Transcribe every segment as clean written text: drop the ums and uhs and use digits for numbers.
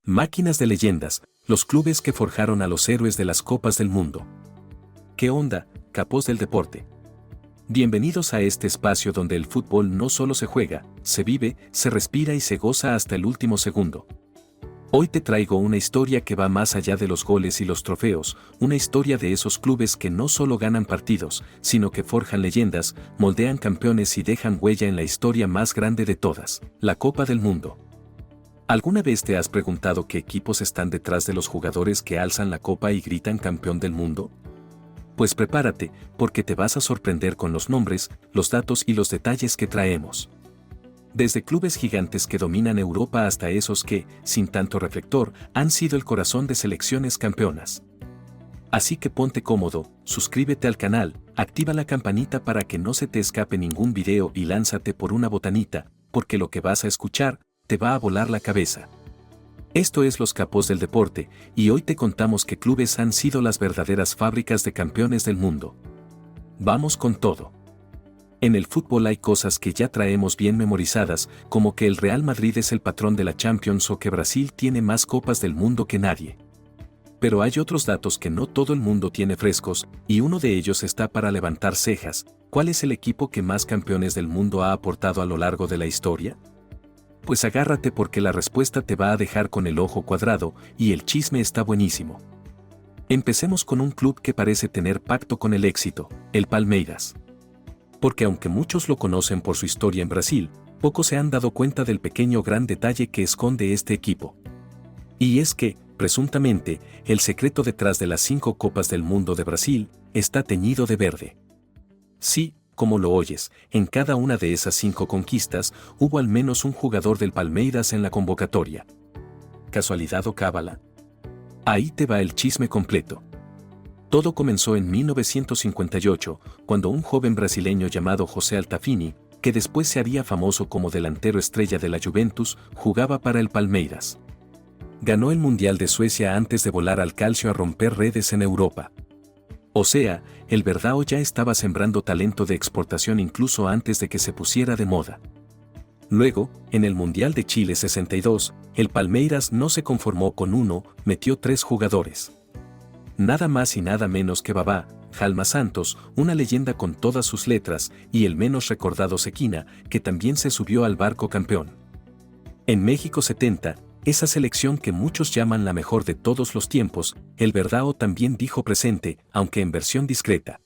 Máquinas de leyendas, los clubes que forjaron a los héroes de las Copas del Mundo. ¿Qué onda, capos del deporte? Bienvenidos a este espacio donde el fútbol no solo se juega, se vive, se respira y se goza hasta el último segundo. Hoy te traigo una historia que va más allá de los goles y los trofeos, una historia de esos clubes que no solo ganan partidos, sino que forjan leyendas, moldean campeones y dejan huella en la historia más grande de todas, la Copa del Mundo. ¿Alguna vez te has preguntado qué equipos están detrás de los jugadores que alzan la copa y gritan campeón del mundo? Pues prepárate, porque te vas a sorprender con los nombres, los datos y los detalles que traemos. Desde clubes gigantes que dominan Europa hasta esos que, sin tanto reflector, han sido el corazón de selecciones campeonas. Así que ponte cómodo, suscríbete al canal, activa la campanita para que no se te escape ningún video y lánzate por una botanita, porque lo que vas a escuchar te va a volar la cabeza. Esto es Los Capos del Deporte, y hoy te contamos qué clubes han sido las verdaderas fábricas de campeones del mundo. Vamos con todo. En el fútbol hay cosas que ya traemos bien memorizadas, como que el Real Madrid es el patrón de la Champions o que Brasil tiene más copas del mundo que nadie. Pero hay otros datos que no todo el mundo tiene frescos, y uno de ellos está para levantar cejas. ¿Cuál es el equipo que más campeones del mundo ha aportado a lo largo de la historia? Pues agárrate porque la respuesta te va a dejar con el ojo cuadrado y el chisme está buenísimo. Empecemos con un club que parece tener pacto con el éxito, el Palmeiras. Porque aunque muchos lo conocen por su historia en Brasil, pocos se han dado cuenta del pequeño gran detalle que esconde este equipo. Y es que, presuntamente, el secreto detrás de las 5 Copas del Mundo de Brasil está teñido de verde. Sí, como lo oyes, en cada una de esas 5 conquistas hubo al menos un jugador del Palmeiras en la convocatoria. ¿Casualidad o cábala? Ahí te va el chisme completo. Todo comenzó en 1958, cuando un joven brasileño llamado José Altafini, que después se haría famoso como delantero estrella de la Juventus, jugaba para el Palmeiras. Ganó el Mundial de Suecia antes de volar al Calcio a romper redes en Europa. O sea, el Verdão ya estaba sembrando talento de exportación incluso antes de que se pusiera de moda. Luego, en el Mundial de Chile 62, el Palmeiras no se conformó con uno, metió 3 jugadores. Nada más y nada menos que Babá, Jalma Santos, una leyenda con todas sus letras, y el menos recordado Sequina, que también se subió al barco campeón. En México 70, esa selección que muchos llaman la mejor de todos los tiempos, el Verdão también dijo presente, aunque en versión discreta.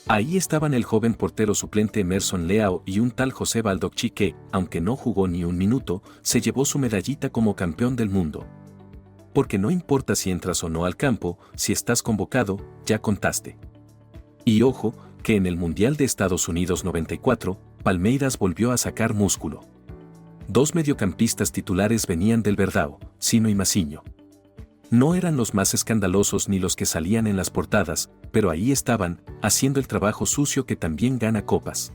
Ahí estaban el joven portero suplente Emerson Leao y un tal José Baldocchi que, aunque no jugó ni un minuto, se llevó su medallita como campeón del mundo. Porque no importa si entras o no al campo, si estás convocado, ya contaste. Y ojo, que en el Mundial de Estados Unidos 94, Palmeiras volvió a sacar músculo. 2 mediocampistas titulares venían del Verdão, Sino y Mazinho. No eran los más escandalosos ni los que salían en las portadas, pero ahí estaban, haciendo el trabajo sucio que también gana copas.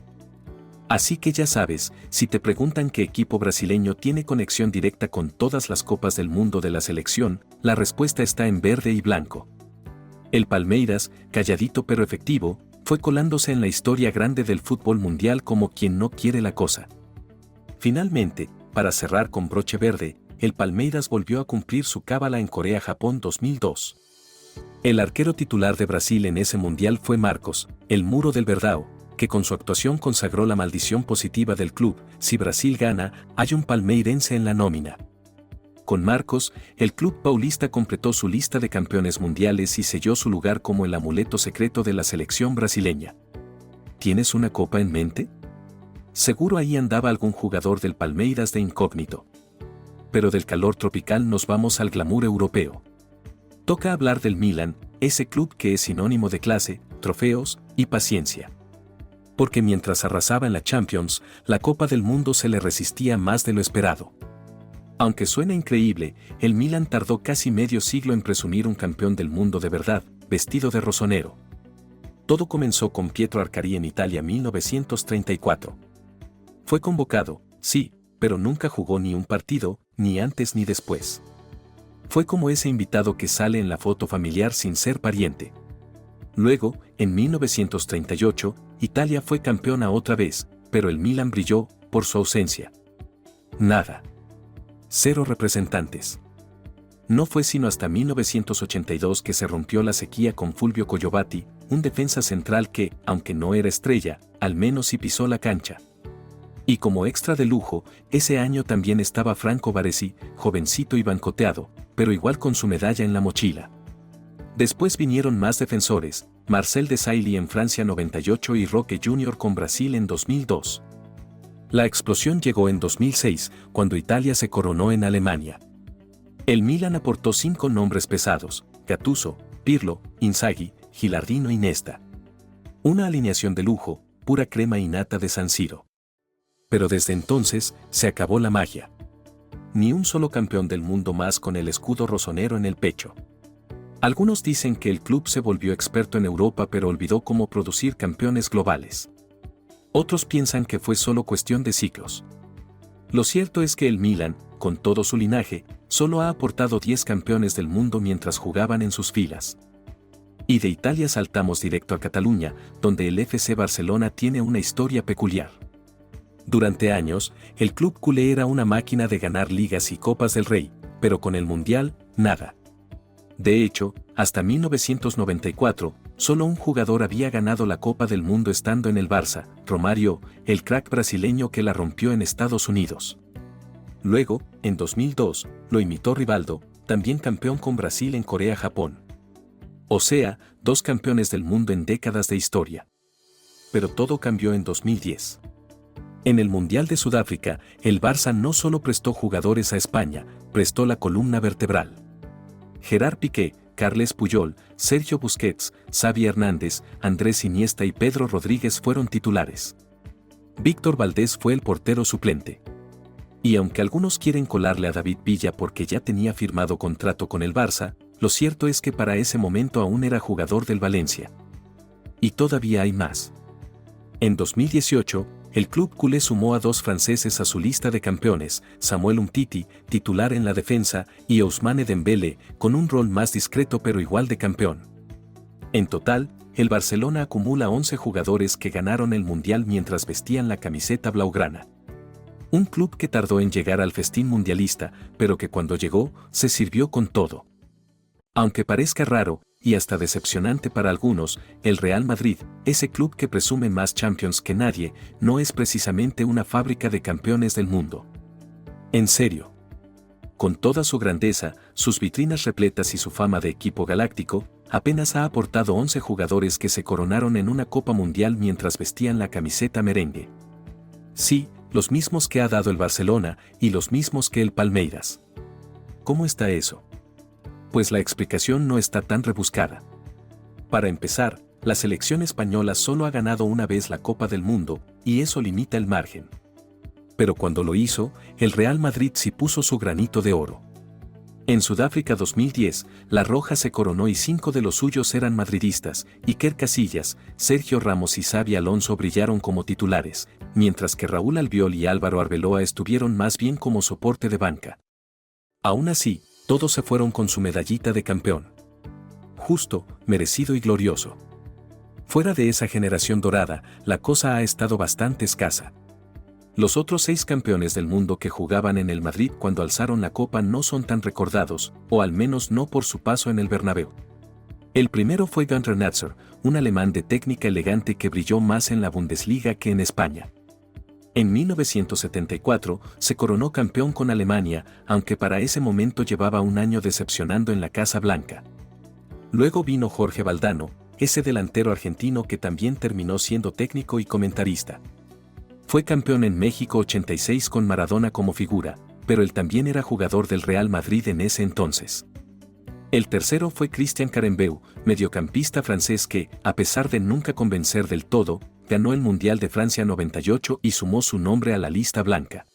Así que ya sabes, si te preguntan qué equipo brasileño tiene conexión directa con todas las copas del mundo de la selección, la respuesta está en verde y blanco. El Palmeiras, calladito pero efectivo, fue colándose en la historia grande del fútbol mundial como quien no quiere la cosa. Finalmente, para cerrar con broche verde, el Palmeiras volvió a cumplir su cábala en Corea-Japón 2002. El arquero titular de Brasil en ese mundial fue Marcos, el muro del Verdão, que con su actuación consagró la maldición positiva del club: si Brasil gana, hay un palmeirense en la nómina. Con Marcos, el club paulista completó su lista de campeones mundiales y selló su lugar como el amuleto secreto de la selección brasileña. ¿Tienes una copa en mente? Seguro ahí andaba algún jugador del Palmeiras de incógnito. Pero del calor tropical nos vamos al glamour europeo. Toca hablar del Milan, ese club que es sinónimo de clase, trofeos y paciencia. Porque mientras arrasaba en la Champions, la Copa del Mundo se le resistía más de lo esperado. Aunque suena increíble, el Milan tardó casi medio siglo en presumir un campeón del mundo de verdad, vestido de rosonero. Todo comenzó con Pietro Arcari en Italia 1934. Fue convocado, sí, pero nunca jugó ni un partido, ni antes ni después. Fue como ese invitado que sale en la foto familiar sin ser pariente. Luego, en 1938, Italia fue campeona otra vez, pero el Milan brilló por su ausencia. Nada. 0 representantes. No fue sino hasta 1982 que se rompió la sequía con Fulvio Coyobati, un defensa central que, aunque no era estrella, al menos sí pisó la cancha. Y como extra de lujo, ese año también estaba Franco Baresi, jovencito y bancoteado, pero igual con su medalla en la mochila. Después vinieron más defensores, Marcel Desailly en Francia 98 y Roque Jr. con Brasil en 2002. La explosión llegó en 2006, cuando Italia se coronó en Alemania. El Milan aportó 5 nombres pesados: Gattuso, Pirlo, Inzaghi, Gilardino y Nesta. Una alineación de lujo, pura crema y nata de San Siro. Pero desde entonces, se acabó la magia. Ni un solo campeón del mundo más con el escudo rosonero en el pecho. Algunos dicen que el club se volvió experto en Europa pero olvidó cómo producir campeones globales. Otros piensan que fue solo cuestión de ciclos. Lo cierto es que el Milan, con todo su linaje, solo ha aportado 10 campeones del mundo mientras jugaban en sus filas. Y de Italia saltamos directo a Cataluña, donde el FC Barcelona tiene una historia peculiar. Durante años, el club culé era una máquina de ganar ligas y copas del Rey, pero con el Mundial, nada. De hecho, hasta 1994, solo un jugador había ganado la Copa del Mundo estando en el Barça, Romário, el crack brasileño que la rompió en Estados Unidos. Luego, en 2002, lo imitó Rivaldo, también campeón con Brasil en Corea-Japón. O sea, 2 campeones del mundo en décadas de historia. Pero todo cambió en 2010. En el Mundial de Sudáfrica, el Barça no solo prestó jugadores a España, prestó la columna vertebral. Gerard Piqué, Carles Puyol, Sergio Busquets, Xavi Hernández, Andrés Iniesta y Pedro Rodríguez fueron titulares. Víctor Valdés fue el portero suplente. Y aunque algunos quieren colarle a David Villa porque ya tenía firmado contrato con el Barça, lo cierto es que para ese momento aún era jugador del Valencia. Y todavía hay más. En 2018, el club culé sumó a 2 franceses a su lista de campeones, Samuel Umtiti, titular en la defensa, y Ousmane Dembélé, con un rol más discreto pero igual de campeón. En total, el Barcelona acumula 11 jugadores que ganaron el Mundial mientras vestían la camiseta blaugrana. Un club que tardó en llegar al festín mundialista, pero que cuando llegó, se sirvió con todo. Aunque parezca raro, y hasta decepcionante para algunos, el Real Madrid, ese club que presume más Champions que nadie, no es precisamente una fábrica de campeones del mundo. En serio. Con toda su grandeza, sus vitrinas repletas y su fama de equipo galáctico, apenas ha aportado 11 jugadores que se coronaron en una Copa Mundial mientras vestían la camiseta merengue. Sí, los mismos que ha dado el Barcelona y los mismos que el Palmeiras. ¿Cómo está eso? Pues la explicación no está tan rebuscada. Para empezar, la selección española solo ha ganado una vez la Copa del Mundo, y eso limita el margen. Pero cuando lo hizo, el Real Madrid sí puso su granito de oro. En Sudáfrica 2010, La Roja se coronó y 5 de los suyos eran madridistas, Iker Casillas, Sergio Ramos y Xabi Alonso brillaron como titulares, mientras que Raúl Albiol y Álvaro Arbeloa estuvieron más bien como soporte de banca. Aún así, todos se fueron con su medallita de campeón. Justo, merecido y glorioso. Fuera de esa generación dorada, la cosa ha estado bastante escasa. Los otros 6 campeones del mundo que jugaban en el Madrid cuando alzaron la copa no son tan recordados, o al menos no por su paso en el Bernabéu. El primero fue Günter Netzer, un alemán de técnica elegante que brilló más en la Bundesliga que en España. En 1974 se coronó campeón con Alemania, aunque para ese momento llevaba un año decepcionando en la Casa Blanca. Luego vino Jorge Valdano, ese delantero argentino que también terminó siendo técnico y comentarista. Fue campeón en México 86 con Maradona como figura, pero él también era jugador del Real Madrid en ese entonces. El tercero fue Christian Carembeu, mediocampista francés que, a pesar de nunca convencer del todo, ganó el Mundial de Francia 98 y sumó su nombre a la lista blanca.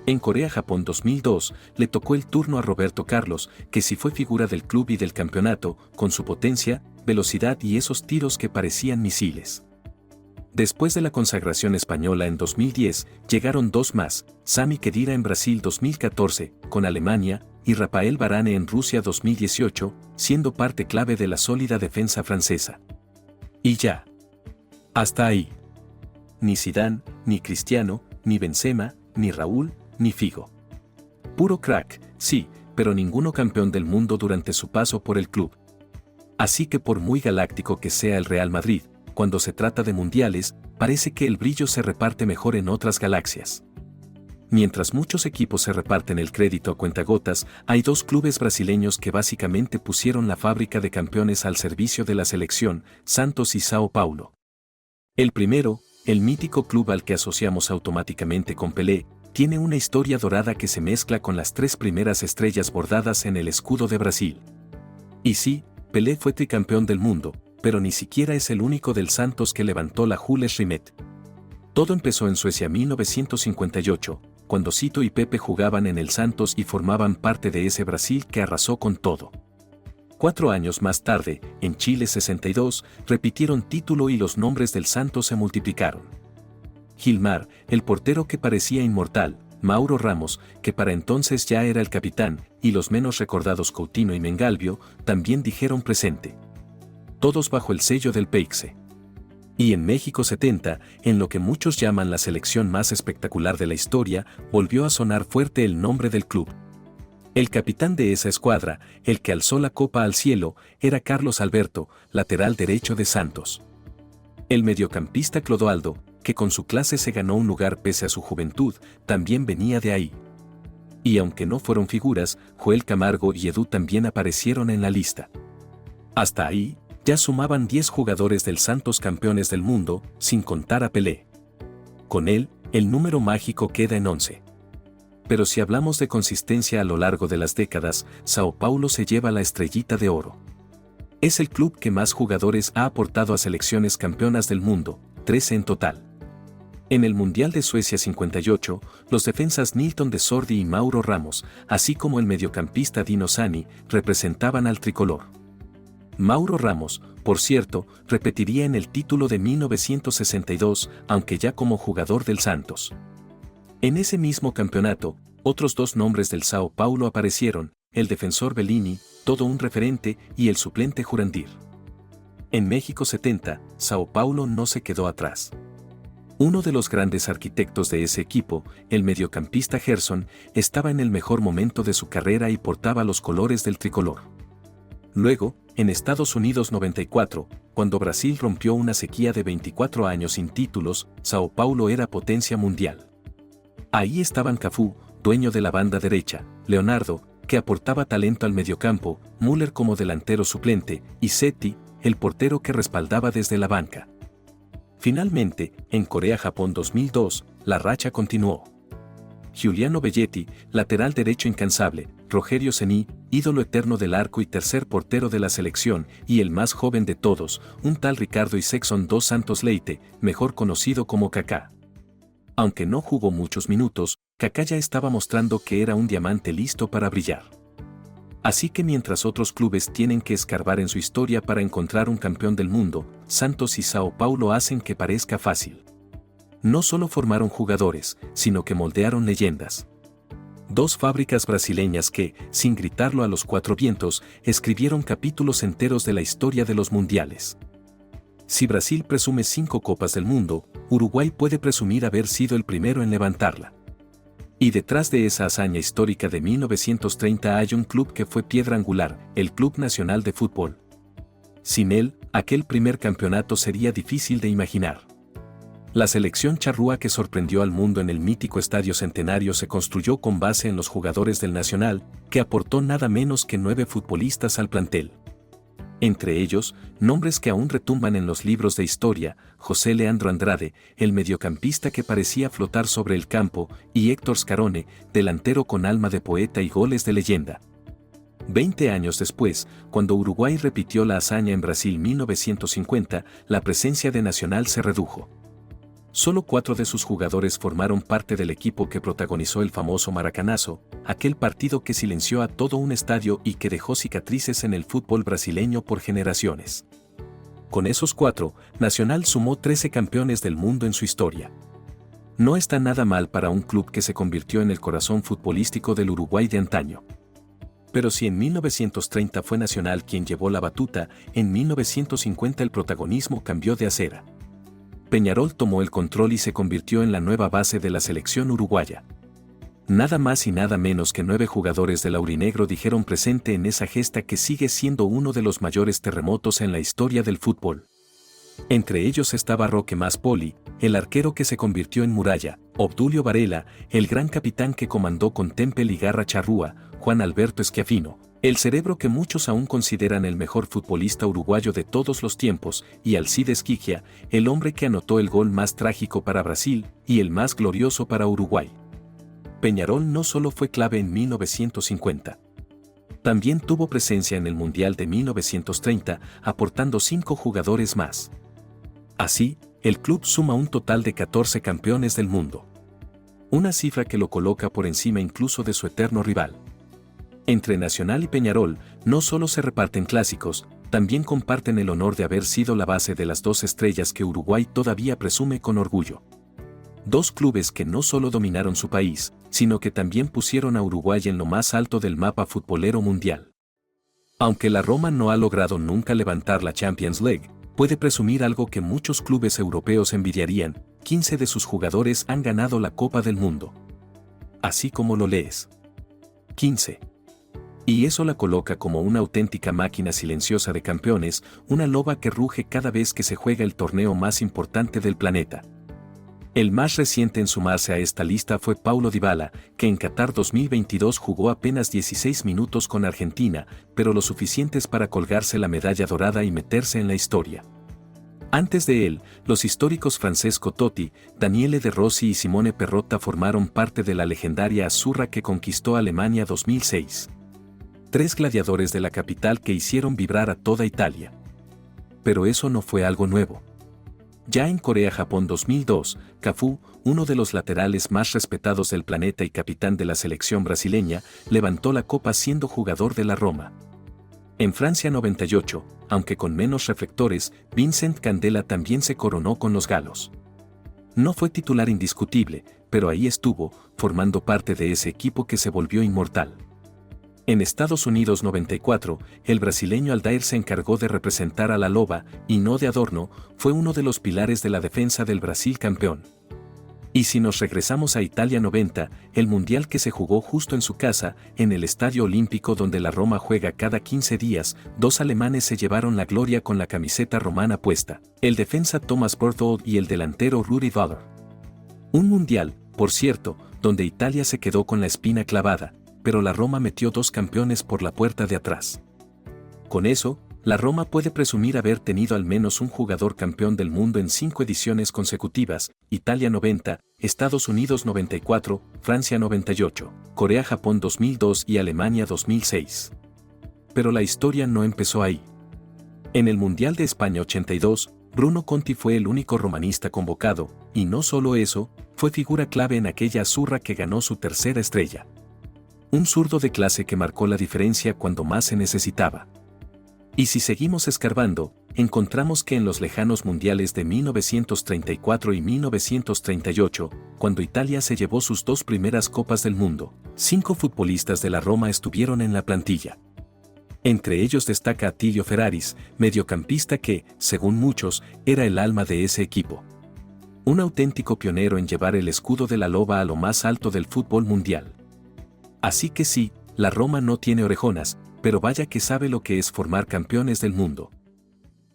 En Corea-Japón 2002, le tocó el turno a Roberto Carlos, que sí fue figura del club y del campeonato, con su potencia, velocidad y esos tiros que parecían misiles. Después de la consagración española en 2010, llegaron 2 más, Sami Khedira en Brasil 2014, con Alemania, y Rafael Varane en Rusia 2018, siendo parte clave de la sólida defensa francesa. Y ya. Hasta ahí. Ni Zidane, ni Cristiano, ni Benzema, ni Raúl, ni Figo. Puro crack, sí, pero ninguno campeón del mundo durante su paso por el club. Así que por muy galáctico que sea el Real Madrid, cuando se trata de mundiales, parece que el brillo se reparte mejor en otras galaxias. Mientras muchos equipos se reparten el crédito a cuentagotas, hay dos clubes brasileños que básicamente pusieron la fábrica de campeones al servicio de la selección, Santos y Sao Paulo. El primero, el mítico club al que asociamos automáticamente con Pelé, tiene una historia dorada que se mezcla con las 3 primeras estrellas bordadas en el escudo de Brasil. Y sí, Pelé fue tricampeón del mundo, pero ni siquiera es el único del Santos que levantó la Jules Rimet. Todo empezó en Suecia 1958, cuando Cito y Pepe jugaban en el Santos y formaban parte de ese Brasil que arrasó con todo. 4 años más tarde, en Chile 62, repitieron título y los nombres del Santos se multiplicaron. Gilmar, el portero que parecía inmortal, Mauro Ramos, que para entonces ya era el capitán, y los menos recordados Coutinho y Mengalvio, también dijeron presente. Todos bajo el sello del Peixe. Y en México 70, en lo que muchos llaman la selección más espectacular de la historia, volvió a sonar fuerte el nombre del club. El capitán de esa escuadra, el que alzó la copa al cielo, era Carlos Alberto, lateral derecho de Santos. El mediocampista Clodoaldo, que con su clase se ganó un lugar pese a su juventud, también venía de ahí. Y aunque no fueron figuras, Joel Camargo y Edu también aparecieron en la lista. Hasta ahí, ya sumaban 10 jugadores del Santos campeones del mundo, sin contar a Pelé. Con él, el número mágico queda en 11. Pero si hablamos de consistencia a lo largo de las décadas, Sao Paulo se lleva la estrellita de oro. Es el club que más jugadores ha aportado a selecciones campeonas del mundo, 13 en total. En el Mundial de Suecia 58, los defensas Nilton de Sordi y Mauro Ramos, así como el mediocampista Dino Sani, representaban al tricolor. Mauro Ramos, por cierto, repetiría en el título de 1962, aunque ya como jugador del Santos. En ese mismo campeonato, otros 2 nombres del Sao Paulo aparecieron, el defensor Bellini, todo un referente, y el suplente Jurandir. En México 70, Sao Paulo no se quedó atrás. Uno de los grandes arquitectos de ese equipo, el mediocampista Gerson, estaba en el mejor momento de su carrera y portaba los colores del tricolor. Luego, en Estados Unidos 94, cuando Brasil rompió una sequía de 24 años sin títulos, Sao Paulo era potencia mundial. Ahí estaban Cafú, dueño de la banda derecha, Leonardo, que aportaba talento al mediocampo, Müller como delantero suplente, y Seti, el portero que respaldaba desde la banca. Finalmente, en Corea-Japón 2002, la racha continuó. Giuliano Belletti, lateral derecho incansable, Rogerio Ceni, ídolo eterno del arco y tercer portero de la selección, y el más joven de todos, un tal Ricardo Isexson dos Santos Leite, mejor conocido como Kaká. Aunque no jugó muchos minutos, Kaká ya estaba mostrando que era un diamante listo para brillar. Así que mientras otros clubes tienen que escarbar en su historia para encontrar un campeón del mundo, Santos y Sao Paulo hacen que parezca fácil. No solo formaron jugadores, sino que moldearon leyendas. 2 fábricas brasileñas que, sin gritarlo a los 4 vientos, escribieron capítulos enteros de la historia de los mundiales. Si Brasil presume 5 Copas del Mundo, Uruguay puede presumir haber sido el primero en levantarla. Y detrás de esa hazaña histórica de 1930 hay un club que fue piedra angular, el Club Nacional de Fútbol. Sin él, aquel primer campeonato sería difícil de imaginar. La selección charrúa que sorprendió al mundo en el mítico Estadio Centenario se construyó con base en los jugadores del Nacional, que aportó nada menos que 9 futbolistas al plantel. Entre ellos, nombres que aún retumban en los libros de historia, José Leandro Andrade, el mediocampista que parecía flotar sobre el campo, y Héctor Scarone, delantero con alma de poeta y goles de leyenda. 20 años después, cuando Uruguay repitió la hazaña en Brasil 1950, la presencia de Nacional se redujo. Solo 4 de sus jugadores formaron parte del equipo que protagonizó el famoso Maracanazo, aquel partido que silenció a todo un estadio y que dejó cicatrices en el fútbol brasileño por generaciones. Con esos 4, Nacional sumó 13 campeones del mundo en su historia. No está nada mal para un club que se convirtió en el corazón futbolístico del Uruguay de antaño. Pero si en 1930 fue Nacional quien llevó la batuta, en 1950 el protagonismo cambió de acera. Peñarol tomó el control y se convirtió en la nueva base de la selección uruguaya. Nada más y nada menos que 9 jugadores del aurinegro dijeron presente en esa gesta que sigue siendo uno de los mayores terremotos en la historia del fútbol. Entre ellos estaba Roque Maspoli, el arquero que se convirtió en muralla, Obdulio Varela, el gran capitán que comandó con Tempel y Garra Charrúa, Juan Alberto Schiaffino, el cerebro que muchos aún consideran el mejor futbolista uruguayo de todos los tiempos, y Alcides Quigia, el hombre que anotó el gol más trágico para Brasil y el más glorioso para Uruguay. Peñarol no solo fue clave en 1950. También tuvo presencia en el Mundial de 1930, aportando 5 jugadores más. Así, el club suma un total de 14 campeones del mundo. Una cifra que lo coloca por encima incluso de su eterno rival. Entre Nacional y Peñarol, no solo se reparten clásicos, también comparten el honor de haber sido la base de las 2 estrellas que Uruguay todavía presume con orgullo. 2 clubes que no solo dominaron su país, sino que también pusieron a Uruguay en lo más alto del mapa futbolero mundial. Aunque la Roma no ha logrado nunca levantar la Champions League, puede presumir algo que muchos clubes europeos envidiarían: 15 de sus jugadores han ganado la Copa del Mundo. Así como lo lees. 15. Y eso la coloca como una auténtica máquina silenciosa de campeones, una loba que ruge cada vez que se juega el torneo más importante del planeta. El más reciente en sumarse a esta lista fue Paulo Dybala, que en Qatar 2022 jugó apenas 16 minutos con Argentina, pero lo suficientes para colgarse la medalla dorada y meterse en la historia. Antes de él, los históricos Francesco Totti, Daniele De Rossi y Simone Perrotta formaron parte de la legendaria Azzurra que conquistó Alemania 2006. 3 gladiadores de la capital que hicieron vibrar a toda Italia. Pero eso no fue algo nuevo. Ya en Corea-Japón 2002, Cafú, uno de los laterales más respetados del planeta y capitán de la selección brasileña, levantó la copa siendo jugador de la Roma. En Francia 98, aunque con menos reflectores, Vincent Candela también se coronó con los galos. No fue titular indiscutible, pero ahí estuvo, formando parte de ese equipo que se volvió inmortal. En Estados Unidos 94, el brasileño Aldair se encargó de representar a la Loba, y no de adorno, fue uno de los pilares de la defensa del Brasil campeón. Y si nos regresamos a Italia 90, el mundial que se jugó justo en su casa, en el Estadio Olímpico donde la Roma juega cada 15 días, 2 alemanes se llevaron la gloria con la camiseta romana puesta, el defensa Thomas Berthold y el delantero Rudi Völler. Un mundial, por cierto, donde Italia se quedó con la espina clavada, pero la Roma metió 2 campeones por la puerta de atrás. Con eso, la Roma puede presumir haber tenido al menos un jugador campeón del mundo en 5 ediciones consecutivas: Italia 90, Estados Unidos 94, Francia 98, Corea-Japón 2002 y Alemania 2006. Pero la historia no empezó ahí. En el Mundial de España 82, Bruno Conti fue el único romanista convocado, y no solo eso, fue figura clave en aquella Azzurra que ganó su tercera estrella. Un zurdo de clase que marcó la diferencia cuando más se necesitaba. Y si seguimos escarbando, encontramos que en los lejanos mundiales de 1934 y 1938, cuando Italia se llevó sus 2 primeras copas del mundo, 5 futbolistas de la Roma estuvieron en la plantilla. Entre ellos destaca Attilio Ferraris, mediocampista que, según muchos, era el alma de ese equipo. Un auténtico pionero en llevar el escudo de la Loba a lo más alto del fútbol mundial. Así que sí, la Roma no tiene orejonas, pero vaya que sabe lo que es formar campeones del mundo.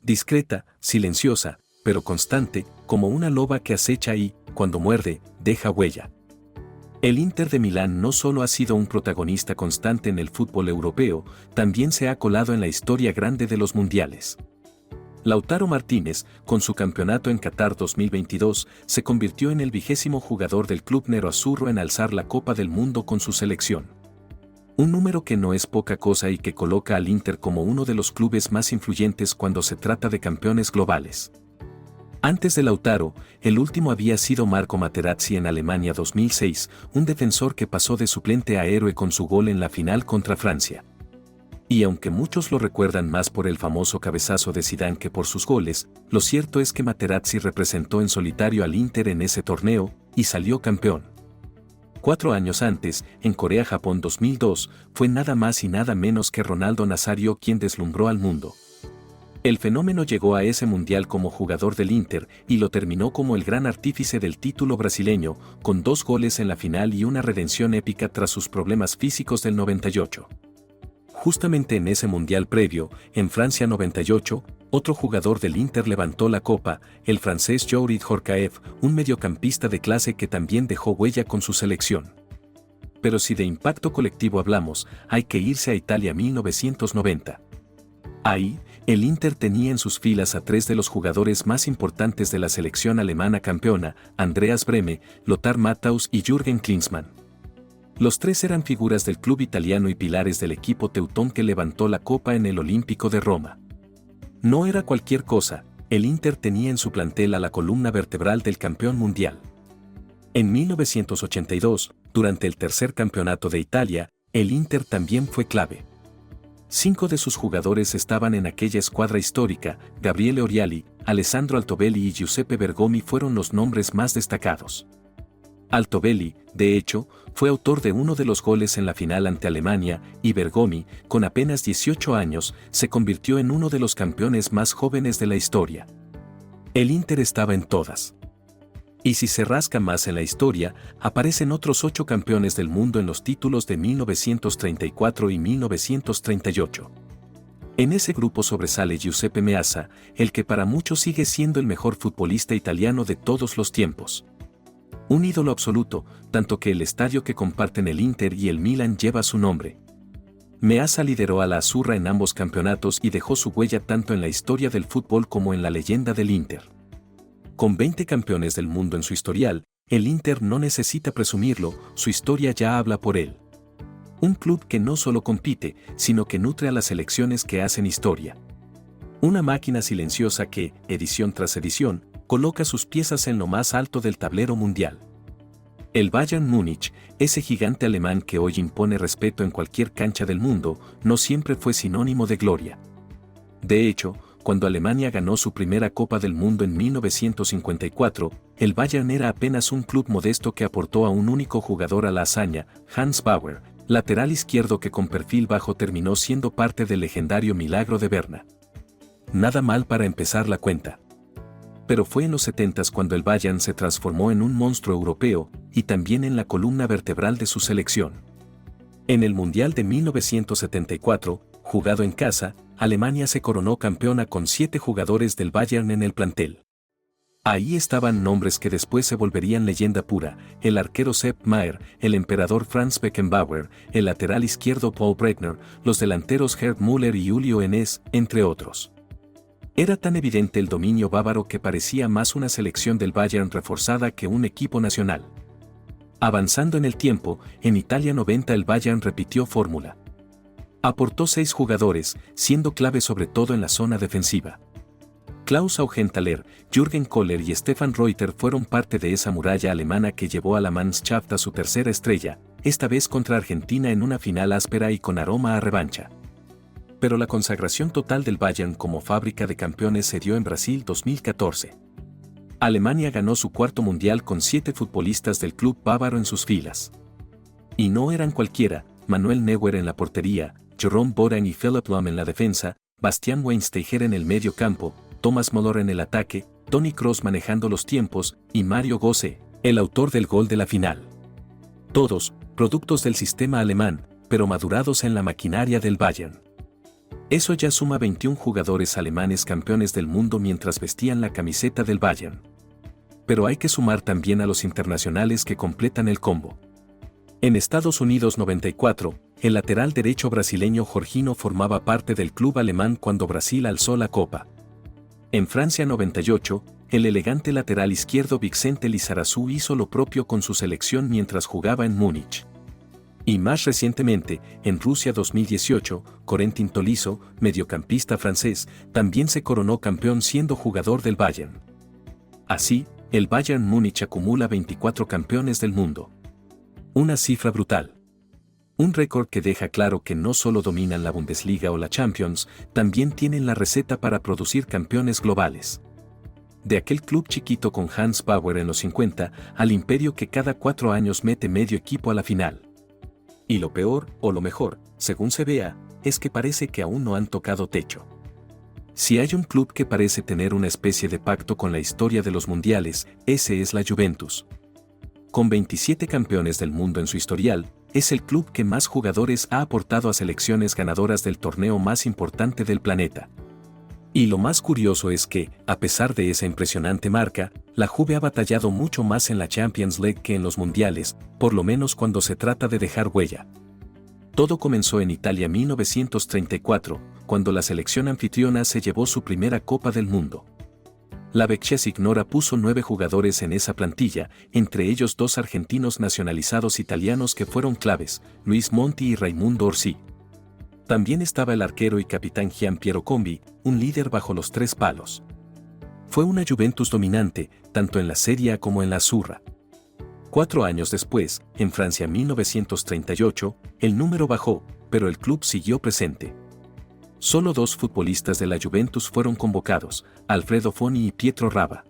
Discreta, silenciosa, pero constante, como una loba que acecha y, cuando muerde, deja huella. El Inter de Milán no solo ha sido un protagonista constante en el fútbol europeo, también se ha colado en la historia grande de los mundiales. Lautaro Martínez, con su campeonato en Qatar 2022, se convirtió en el 20º jugador del club nero-azzurro en alzar la Copa del Mundo con su selección. Un número que no es poca cosa y que coloca al Inter como uno de los clubes más influyentes cuando se trata de campeones globales. Antes de Lautaro, el último había sido Marco Materazzi en Alemania 2006, un defensor que pasó de suplente a héroe con su gol en la final contra Francia. Y aunque muchos lo recuerdan más por el famoso cabezazo de Zidane que por sus goles, lo cierto es que Materazzi representó en solitario al Inter en ese torneo, y salió campeón. 4 años antes, en Corea-Japón 2002, fue nada más y nada menos que Ronaldo Nazario quien deslumbró al mundo. El fenómeno llegó a ese mundial como jugador del Inter y lo terminó como el gran artífice del título brasileño, con 2 goles en la final y una redención épica tras sus problemas físicos del 98. Justamente en ese mundial previo, en Francia 98, otro jugador del Inter levantó la copa, el francés Jourid Djorkaeff, un mediocampista de clase que también dejó huella con su selección. Pero si de impacto colectivo hablamos, hay que irse a Italia 1990. Ahí, el Inter tenía en sus filas a 3 de los jugadores más importantes de la selección alemana campeona, Andreas Brehme, Lothar Matthaus y Jürgen Klinsmann. Los 3 eran figuras del club italiano y pilares del equipo teutón que levantó la copa en el Olímpico de Roma. No era cualquier cosa, el Inter tenía en su plantel a la columna vertebral del campeón mundial. En 1982, durante el tercer campeonato de Italia, el Inter también fue clave. 5 de sus jugadores estaban en aquella escuadra histórica: Gabriele Oriali, Alessandro Altobelli y Giuseppe Bergomi fueron los nombres más destacados. Altobelli, de hecho, fue autor de uno de los goles en la final ante Alemania, y Bergomi, con apenas 18 años, se convirtió en uno de los campeones más jóvenes de la historia. El Inter estaba en todas. Y si se rasca más en la historia, aparecen otros 8 campeones del mundo en los títulos de 1934 y 1938. En ese grupo sobresale Giuseppe Meazza, el que para muchos sigue siendo el mejor futbolista italiano de todos los tiempos. Un ídolo absoluto, tanto que el estadio que comparten el Inter y el Milan lleva su nombre. Meazza lideró a la Azzurra en ambos campeonatos y dejó su huella tanto en la historia del fútbol como en la leyenda del Inter. Con 20 campeones del mundo en su historial, el Inter no necesita presumirlo, su historia ya habla por él. Un club que no solo compite, sino que nutre a las selecciones que hacen historia. Una máquina silenciosa que, edición tras edición, coloca sus piezas en lo más alto del tablero mundial. El Bayern Múnich, ese gigante alemán que hoy impone respeto en cualquier cancha del mundo, no siempre fue sinónimo de gloria. De hecho, cuando Alemania ganó su primera Copa del Mundo en 1954, el Bayern era apenas un club modesto que aportó a un único jugador a la hazaña, Hans Bauer, lateral izquierdo que con perfil bajo terminó siendo parte del legendario milagro de Berna. Nada mal para empezar la cuenta. Pero fue en los 70s cuando el Bayern se transformó en un monstruo europeo, y también en la columna vertebral de su selección. En el Mundial de 1974, jugado en casa, Alemania se coronó campeona con 7 jugadores del Bayern en el plantel. Ahí estaban nombres que después se volverían leyenda pura: el arquero Sepp Maier, el emperador Franz Beckenbauer, el lateral izquierdo Paul Breitner, los delanteros Gerd Müller y Julio Enes, entre otros. Era tan evidente el dominio bávaro que parecía más una selección del Bayern reforzada que un equipo nacional. Avanzando en el tiempo, en Italia 90 el Bayern repitió fórmula. Aportó 6 jugadores, siendo clave sobre todo en la zona defensiva. Klaus Augenthaler, Jürgen Kohler y Stefan Reuter fueron parte de esa muralla alemana que llevó a la Mannschaft a su tercera estrella, esta vez contra Argentina en una final áspera y con aroma a revancha. Pero la consagración total del Bayern como fábrica de campeones se dio en Brasil 2014. Alemania ganó su cuarto mundial con 7 futbolistas del club bávaro en sus filas. Y no eran cualquiera: Manuel Neuer en la portería, Jerome Boateng y Philipp Lahm en la defensa, Bastian Schweinsteiger en el medio campo, Thomas Müller en el ataque, Toni Kroos manejando los tiempos, y Mario Götze, el autor del gol de la final. Todos, productos del sistema alemán, pero madurados en la maquinaria del Bayern. Eso ya suma 21 jugadores alemanes campeones del mundo mientras vestían la camiseta del Bayern. Pero hay que sumar también a los internacionales que completan el combo. En Estados Unidos 94, el lateral derecho brasileño Jorginho formaba parte del club alemán cuando Brasil alzó la copa. En Francia 98, el elegante lateral izquierdo Vicente Lizarazu hizo lo propio con su selección mientras jugaba en Múnich. Y más recientemente, en Rusia 2018, Corentin Tolisso, mediocampista francés, también se coronó campeón siendo jugador del Bayern. Así, el Bayern Múnich acumula 24 campeones del mundo. Una cifra brutal. Un récord que deja claro que no solo dominan la Bundesliga o la Champions, también tienen la receta para producir campeones globales. De aquel club chiquito con Hans Bauer en los 50, al imperio que cada 4 años mete medio equipo a la final. Y lo peor, o lo mejor, según se vea, es que parece que aún no han tocado techo. Si hay un club que parece tener una especie de pacto con la historia de los mundiales, ese es la Juventus. Con 27 campeones del mundo en su historial, es el club que más jugadores ha aportado a selecciones ganadoras del torneo más importante del planeta. Y lo más curioso es que, a pesar de esa impresionante marca, la Juve ha batallado mucho más en la Champions League que en los mundiales, por lo menos cuando se trata de dejar huella. Todo comenzó en Italia 1934, cuando la selección anfitriona se llevó su primera Copa del Mundo. La vecchia signora puso 9 jugadores en esa plantilla, entre ellos 2 argentinos nacionalizados italianos que fueron claves, Luis Monti y Raimundo Orsi. También estaba el arquero y capitán Gian Piero Combi, un líder bajo los 3 palos. Fue una Juventus dominante, tanto en la Serie A como en la Azzurra. 4 años después, en Francia 1938, el número bajó, pero el club siguió presente. Solo 2 futbolistas de la Juventus fueron convocados, Alfredo Foni y Pietro Rava.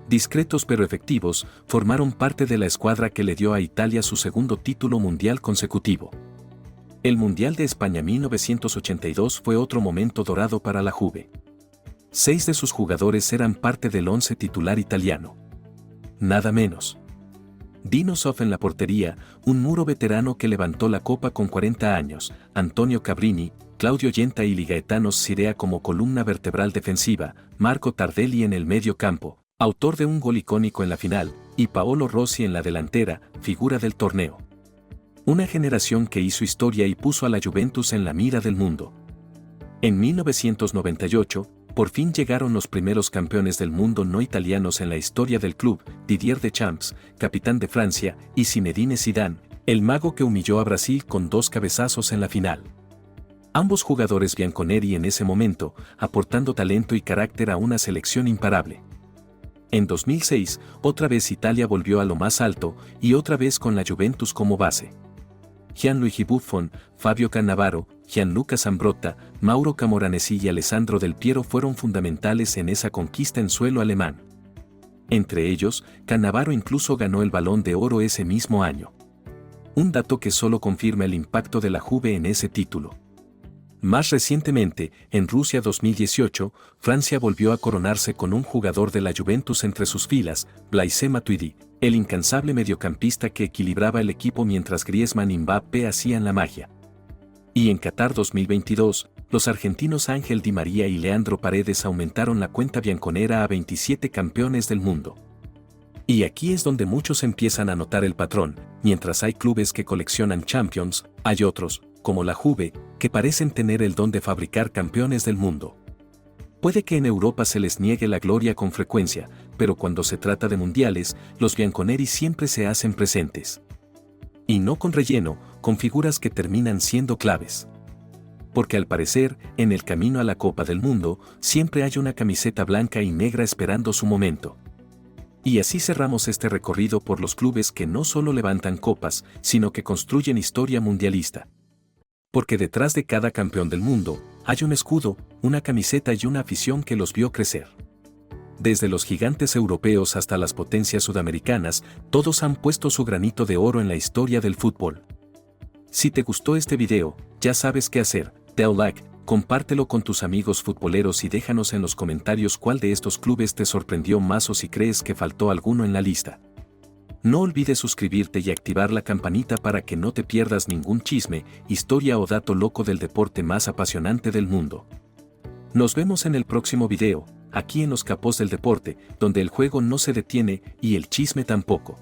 Discretos pero efectivos, formaron parte de la escuadra que le dio a Italia su segundo título mundial consecutivo. El Mundial de España 1982 fue otro momento dorado para la Juve. 6 de sus jugadores eran parte del 11 titular italiano. Nada menos. Dino Zoff en la portería, un muro veterano que levantó la copa con 40 años, Antonio Cabrini, Claudio Yenta y Gaetano Scirea como columna vertebral defensiva, Marco Tardelli en el medio campo, autor de un gol icónico en la final, y Paolo Rossi en la delantera, figura del torneo. Una generación que hizo historia y puso a la Juventus en la mira del mundo. En 1998, por fin llegaron los primeros campeones del mundo no italianos en la historia del club, Didier Deschamps, capitán de Francia, y Zinedine Zidane, el mago que humilló a Brasil con 2 cabezazos en la final. Ambos jugadores bianconeri en ese momento, aportando talento y carácter a una selección imparable. En 2006, otra vez Italia volvió a lo más alto, y otra vez con la Juventus como base. Gianluigi Buffon, Fabio Cannavaro, Gianluca Zambrotta, Mauro Camoranesi y Alessandro Del Piero fueron fundamentales en esa conquista en suelo alemán. Entre ellos, Cannavaro incluso ganó el Balón de Oro ese mismo año. Un dato que solo confirma el impacto de la Juve en ese título. Más recientemente, en Rusia 2018, Francia volvió a coronarse con un jugador de la Juventus entre sus filas, Blaise Matuidi, el incansable mediocampista que equilibraba el equipo mientras Griezmann y Mbappé hacían la magia. Y en Qatar 2022, los argentinos Ángel Di María y Leandro Paredes aumentaron la cuenta bianconera a 27 campeones del mundo. Y aquí es donde muchos empiezan a notar el patrón, mientras hay clubes que coleccionan Champions, hay otros, como la Juve, que parecen tener el don de fabricar campeones del mundo. Puede que en Europa se les niegue la gloria con frecuencia, pero cuando se trata de mundiales, los bianconeri siempre se hacen presentes. Y no con relleno, con figuras que terminan siendo claves. Porque al parecer, en el camino a la Copa del Mundo, siempre hay una camiseta blanca y negra esperando su momento. Y así cerramos este recorrido por los clubes que no solo levantan copas, sino que construyen historia mundialista. Porque detrás de cada campeón del mundo, hay un escudo, una camiseta y una afición que los vio crecer. Desde los gigantes europeos hasta las potencias sudamericanas, todos han puesto su granito de oro en la historia del fútbol. Si te gustó este video, ya sabes qué hacer, dale like, compártelo con tus amigos futboleros y déjanos en los comentarios cuál de estos clubes te sorprendió más o si crees que faltó alguno en la lista. No olvides suscribirte y activar la campanita para que no te pierdas ningún chisme, historia o dato loco del deporte más apasionante del mundo. Nos vemos en el próximo video, aquí en Los Capos del Deporte, donde el juego no se detiene y el chisme tampoco.